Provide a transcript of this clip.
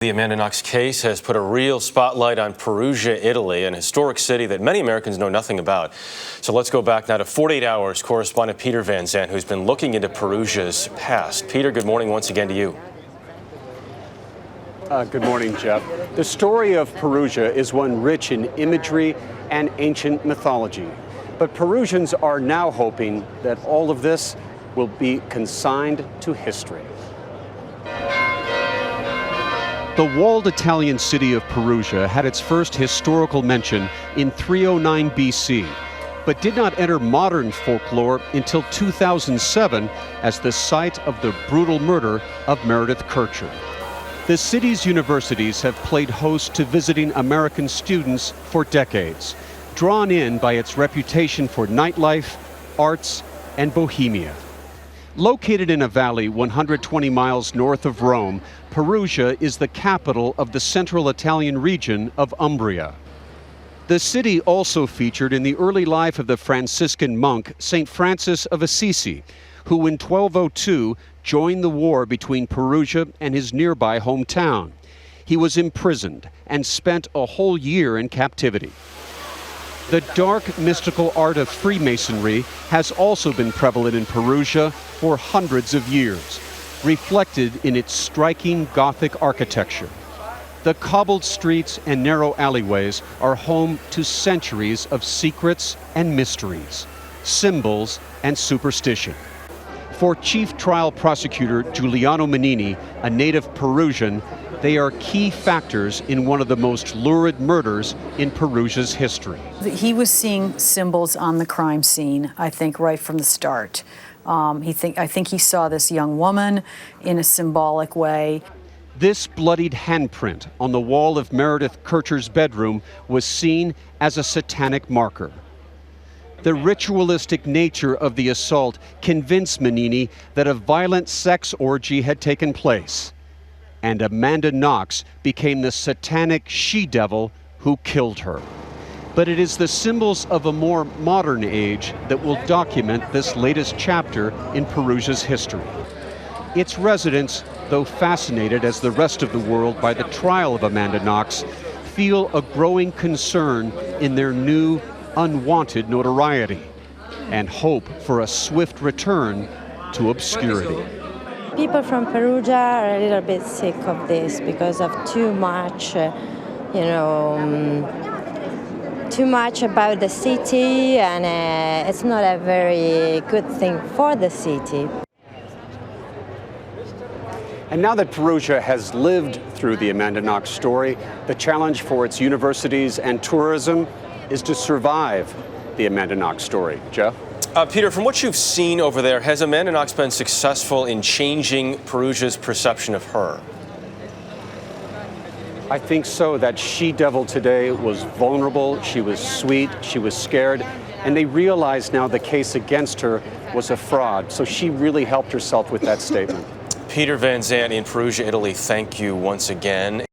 The Amanda Knox case has put a real spotlight on Perugia, Italy, an historic city that many Americans know nothing about. So let's go back now to 48 Hours correspondent Peter Van Zandt, who's been looking into Perugia's past. Peter, good morning once again to you. Good morning, Jeff. The story of Perugia is one rich in imagery and ancient mythology. But Perugians are now hoping that all of this will be consigned to history. The walled Italian city of Perugia had its first historical mention in 309 BC, but did not enter modern folklore until 2007 as the site of the brutal murder of Meredith Kercher. The city's universities have played host to visiting American students for decades, drawn in by its reputation for nightlife, arts, and bohemia. Located in a valley 120 miles north of Rome, Perugia is the capital of the central Italian region of Umbria. The city also featured in the early life of the Franciscan monk St. Francis of Assisi, who in 1202 joined the war between Perugia and his nearby hometown. He was imprisoned and spent a whole year in captivity. The dark, mystical art of Freemasonry has also been prevalent in Perugia for hundreds of years, reflected in its striking Gothic architecture. The cobbled streets and narrow alleyways are home to centuries of secrets and mysteries, symbols and superstition. For Chief Trial Prosecutor Giuliano Menini, a native Perugian, they are key factors in one of the most lurid murders in Perugia's history. He was seeing symbols on the crime scene, I think, right from the start. I think he saw this young woman in a symbolic way. This bloodied handprint on the wall of Meredith Kercher's bedroom was seen as a satanic marker. The ritualistic nature of the assault convinced Menini that a violent sex orgy had taken place, and Amanda Knox became the satanic she-devil who killed her. But it is the symbols of a more modern age that will document this latest chapter in Perugia's history. Its residents, though fascinated as the rest of the world by the trial of Amanda Knox, feel a growing concern in their new, unwanted notoriety and hope for a swift return to obscurity. People from Perugia are a little bit sick of this because of too much, too much about the city, and it's not a very good thing for the city. And now that Perugia has lived through the Amanda Knox story, the challenge for its universities and tourism is to survive the Amanda Knox story. Jeff? Peter, from what you've seen over there, has Amanda Knox been successful in changing Perugia's perception of her? I think so. That she-devil today was vulnerable, she was sweet, she was scared, and they realize now the case against her was a fraud. So she really helped herself with that statement. Peter Van Zandt in Perugia, Italy, thank you once again.